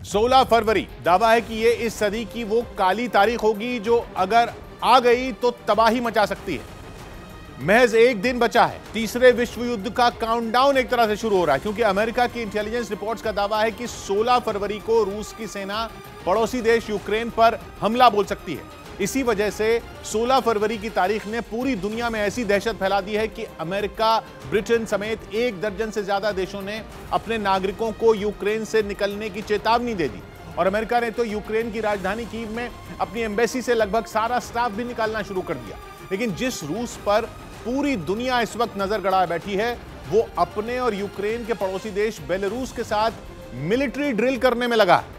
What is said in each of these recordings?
16 फरवरी दावा है कि ये इस सदी की वो काली तारीख होगी जो अगर आ गई तो तबाही मचा सकती है। महज एक दिन बचा है, तीसरे विश्व युद्ध का काउंटडाउन एक तरह से शुरू हो रहा है, क्योंकि अमेरिका की इंटेलिजेंस रिपोर्ट्स का दावा है कि 16 फरवरी को रूस की सेना पड़ोसी देश यूक्रेन पर हमला बोल सकती है। इसी वजह से 16 फरवरी की तारीख ने पूरी दुनिया में ऐसी दहशत फैला दी है कि अमेरिका, ब्रिटेन समेत 1 दर्जन से ज्यादा देशों ने अपने नागरिकों को यूक्रेन से निकलने की चेतावनी दे दी। और अमेरिका ने तो यूक्रेन की राजधानी कीव में अपनी एम्बेसी से लगभग सारा स्टाफ भी निकालना शुरू कर दिया। लेकिन जिस रूस पर पूरी दुनिया इस वक्त नजर गड़ाए बैठी है, वो अपने और यूक्रेन के पड़ोसी देश बेलारूस के साथ मिलिट्री ड्रिल करने में लगा है,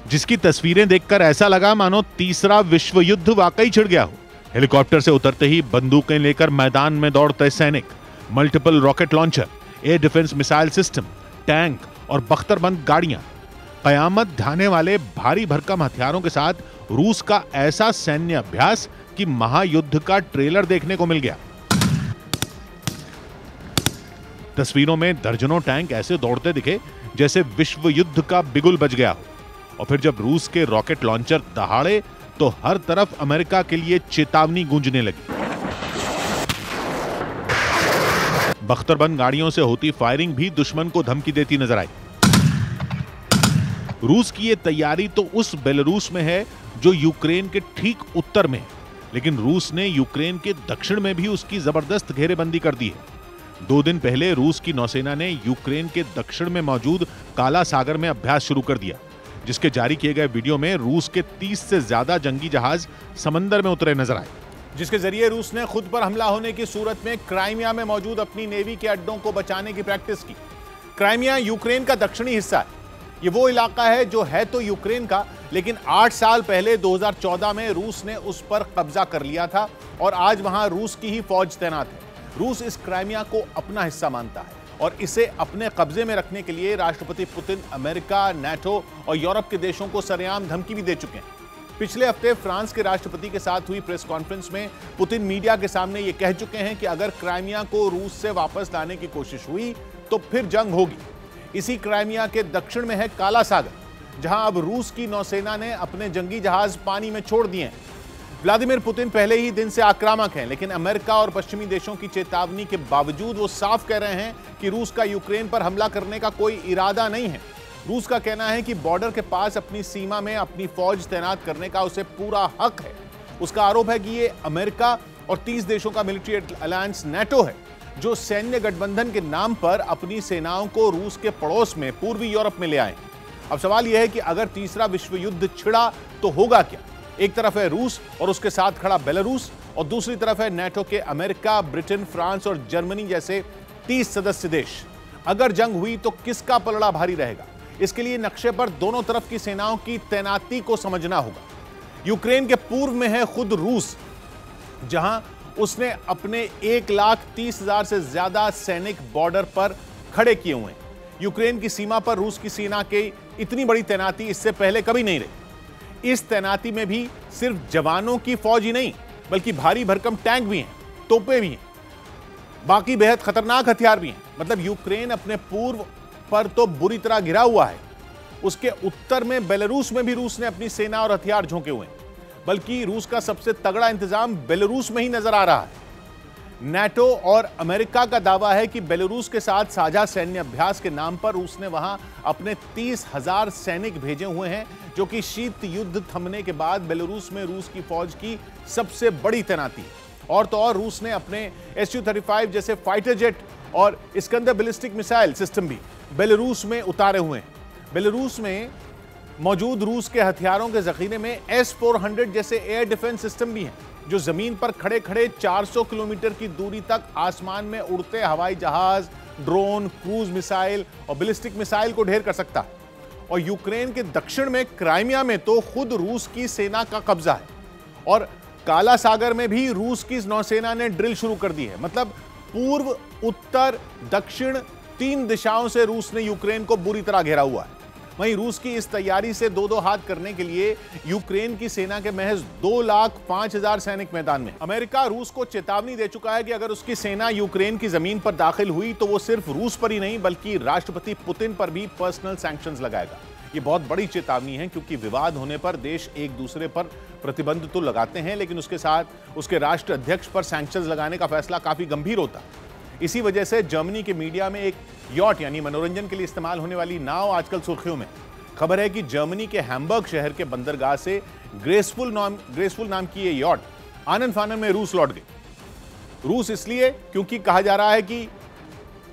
जिसकी तस्वीरें देखकर ऐसा लगा मानो तीसरा विश्व युद्ध वाकई छिड़ गया हो। हेलीकॉप्टर से उतरते ही बंदूकें लेकर मैदान में दौड़ते सैनिक, multiple rocket launcher, air defence missile system, tank और बख्तरबंद गाड़ियां, कयामत ढाने वाले भारी भरकम हथियारों के साथ रूस का ऐसा सैन्य अभ्यास कि महायुद्ध का ट्रेलर देखने को मिल गया। तस्वीरों में दर्जनों टैंक ऐसे दौड़ते दिखे जैसे विश्व युद्ध का बिगुल बज गया हो। और फिर जब रूस के रॉकेट लॉन्चर दहाड़े तो हर तरफ अमेरिका के लिए चेतावनी गूंजने लगी। बख्तरबंद गाड़ियों से होती फायरिंग भी दुश्मन को धमकी देती नजर आई। रूस की यह तैयारी तो उस बेलारूस में है जो यूक्रेन के ठीक उत्तर में है, लेकिन रूस ने यूक्रेन के दक्षिण में भी उसकी जबरदस्त घेरेबंदी कर दी है। 2 दिन पहले रूस की नौसेना ने यूक्रेन के दक्षिण में मौजूद काला सागर में अभ्यास शुरू कर दिया, जिसके जारी किए गए वीडियो में रूस के 30 से ज्यादा जंगी जहाज समंदर में उतरे नजर आए, जिसके जरिए रूस ने खुद पर हमला होने की सूरत में क्राइमिया में मौजूद अपनी नेवी के अड्डों को बचाने की प्रैक्टिस की। क्राइमिया यूक्रेन का दक्षिणी हिस्सा है। ये वो इलाका है जो है तो यूक्रेन का, लेकिन 8 साल पहले 2014 में रूस ने उस पर कब्जा कर लिया था और आज वहां रूस की ही फौज तैनात है। रूस इस क्राइमिया को अपना हिस्सा मानता है और इसे अपने कब्जे में रखने के लिए राष्ट्रपति पुतिन अमेरिका, नाटो और यूरोप के देशों को सरेआम धमकी भी दे चुके हैं। पिछले हफ्ते फ्रांस के राष्ट्रपति के साथ हुई प्रेस कॉन्फ्रेंस में पुतिन मीडिया के सामने ये कह चुके हैं कि अगर क्राइमिया को रूस से वापस लाने की कोशिश हुई तो फिर जंग होगी। इसी क्राइमिया के दक्षिण में है काला सागर, जहां अब रूस की नौसेना ने अपने जंगी जहाज पानी में छोड़ दिए हैं। व्लादिमीर पुतिन पहले ही दिन से आक्रामक हैं, लेकिन अमेरिका और पश्चिमी देशों की चेतावनी के बावजूद वो साफ कह रहे हैं कि रूस का यूक्रेन पर हमला करने का कोई इरादा नहीं है। रूस का कहना है कि बॉर्डर के पास अपनी सीमा में अपनी फौज तैनात करने का उसे पूरा हक है। उसका आरोप है कि ये अमेरिका और 30 देशों का मिलिट्री अलायंस नाटो है, जो सैन्य गठबंधन के नाम पर अपनी सेनाओं को रूस के पड़ोस में पूर्वी यूरोप में ले आए। अब सवाल यह है कि अगर तीसरा विश्व युद्ध छिड़ा तो होगा क्या? एक तरफ है रूस और उसके साथ खड़ा बेलारूस, और दूसरी तरफ है नाटो के अमेरिका, ब्रिटेन, फ्रांस और जर्मनी जैसे 30 सदस्य देश। अगर जंग हुई तो किसका पलड़ा भारी रहेगा? इसके लिए नक्शे पर दोनों तरफ की सेनाओं की तैनाती को समझना होगा। यूक्रेन के पूर्व में है खुद रूस, जहां उसने अपने 1,30,000 से ज्यादा सैनिक बॉर्डर पर खड़े किए हुए हैं। यूक्रेन की सीमा पर रूस की सेना की इतनी बड़ी तैनाती इससे पहले कभी नहीं रही। इस तैनाती में भी सिर्फ जवानों की फौज ही नहीं, बल्कि भारी भरकम टैंक भी हैं, तोपें भी हैं, बाकी बेहद खतरनाक हथियार भी हैं। मतलब यूक्रेन अपने पूर्व पर तो बुरी तरह घिरा हुआ है। उसके उत्तर में बेलारूस में भी रूस ने अपनी सेना और हथियार झोंके हुए हैं, बल्कि रूस का सबसे तगड़ा इंतजाम बेलारूस में ही नजर आ रहा है। नाटो और अमेरिका का दावा है कि बेलारूस के साथ साझा सैन्य अभ्यास के नाम पर रूस ने वहां अपने 30,000 सैनिक भेजे हुए हैं, जो कि शीत युद्ध थमने के बाद बेलारूस में रूस की फौज की सबसे बड़ी तैनाती है। और तो और रूस ने अपने Su-35 जैसे फाइटर जेट और इस्कंदर बैलिस्टिक मिसाइल सिस्टम भी बेलारूस में उतारे हुए हैं। बेलारूस में मौजूद रूस के हथियारों के जखीरे में S-400 जैसे एयर डिफेंस सिस्टम भी हैं, जो जमीन पर खड़े खड़े 400 किलोमीटर की दूरी तक आसमान में उड़ते हवाई जहाज, ड्रोन, क्रूज मिसाइल और बैलिस्टिक मिसाइल को ढेर कर सकता है। और यूक्रेन के दक्षिण में क्राइमिया में तो खुद रूस की सेना का कब्जा है, और काला सागर में भी रूस की नौसेना ने ड्रिल शुरू कर दी है। मतलब पूर्व, उत्तर, दक्षिण 3 दिशाओं से रूस ने यूक्रेन को बुरी तरह घेरा हुआ है। वहीं रूस की इस तैयारी से दो दो हाथ करने के लिए यूक्रेन की सेना के महज 2,05,000 सैनिक मैदान में। अमेरिका रूस को चेतावनी दे चुका है कि अगर उसकी सेना यूक्रेन की जमीन पर दाखिल हुई तो वो सिर्फ रूस पर ही नहीं बल्कि राष्ट्रपति पुतिन पर भी पर्सनल सैंक्शंस लगाएगा। ये बहुत बड़ी चेतावनी है क्योंकि विवाद होने पर देश एक दूसरे पर प्रतिबंध तो लगाते हैं, लेकिन उसके साथ उसके राष्ट्र अध्यक्ष पर सैंक्शंस लगाने का फैसला काफी गंभीर होता है। इसी वजह से जर्मनी के मीडिया में एक यॉट यानी मनोरंजन के लिए इस्तेमाल होने वाली नाव आजकल सुर्खियों में। खबर है कि जर्मनी के हैम्बर्ग शहर के बंदरगाह से ग्रेसफुल नाम की ये यॉट आनन फानन में रूस लौट गई। रूस इसलिए क्योंकि कहा जा रहा है कि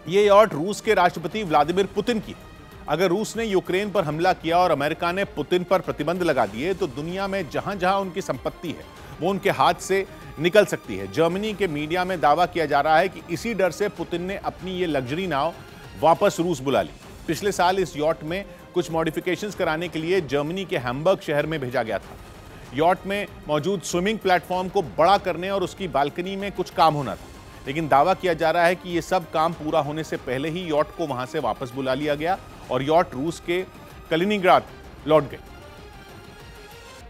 ये यॉट रूस के राष्ट्रपति व्लादिमीर पुतिन की। अगर रूस ने यूक्रेन पर हमला किया और अमेरिका ने पुतिन पर प्रतिबंध लगा दिए तो दुनिया में जहां जहां उनकी संपत्ति है वो उनके हाथ से निकल सकती है। जर्मनी के मीडिया में दावा किया जा रहा है कि इसी डर से पुतिन ने अपनी ये लग्जरी नाव वापस रूस बुला ली। पिछले साल इस यॉट में कुछ मॉडिफिकेशंस कराने के लिए जर्मनी के हैम्बर्ग शहर में भेजा गया था। यॉट में मौजूद स्विमिंग प्लेटफॉर्म को बड़ा करने और उसकी बालकनी में कुछ काम होना था, लेकिन दावा किया जा रहा है कि यह सब काम पूरा होने से पहले ही यॉट को वहां से वापस बुला लिया गया और यॉट रूस के कलिनिंग्राद लौट गई।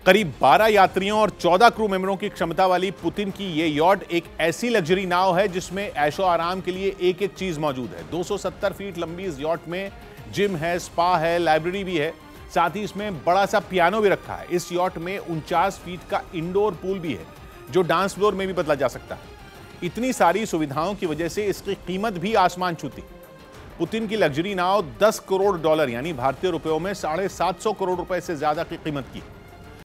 करीब 12 यात्रियों और 14 क्रू मेंबरों की क्षमता वाली पुतिन की यह यॉट एक ऐसी लग्जरी नाव है जिसमें ऐशो आराम के लिए एक एक चीज मौजूद है। 270 फीट लंबी इस यॉट में जिम है, स्पा है, लाइब्रेरी भी है, साथ ही इसमें बड़ा सा पियानो भी रखा है। इस यॉट में 49 फीट का इंडोर पूल भी है जो डांस फ्लोर में भी बदला जा सकता है। इतनी सारी सुविधाओं की वजह से इसकी कीमत भी आसमान छूती। पुतिन की लग्जरी नाव $10 करोड़ यानी भारतीय रुपयों में 750 करोड़ रुपए से ज्यादा की कीमत की।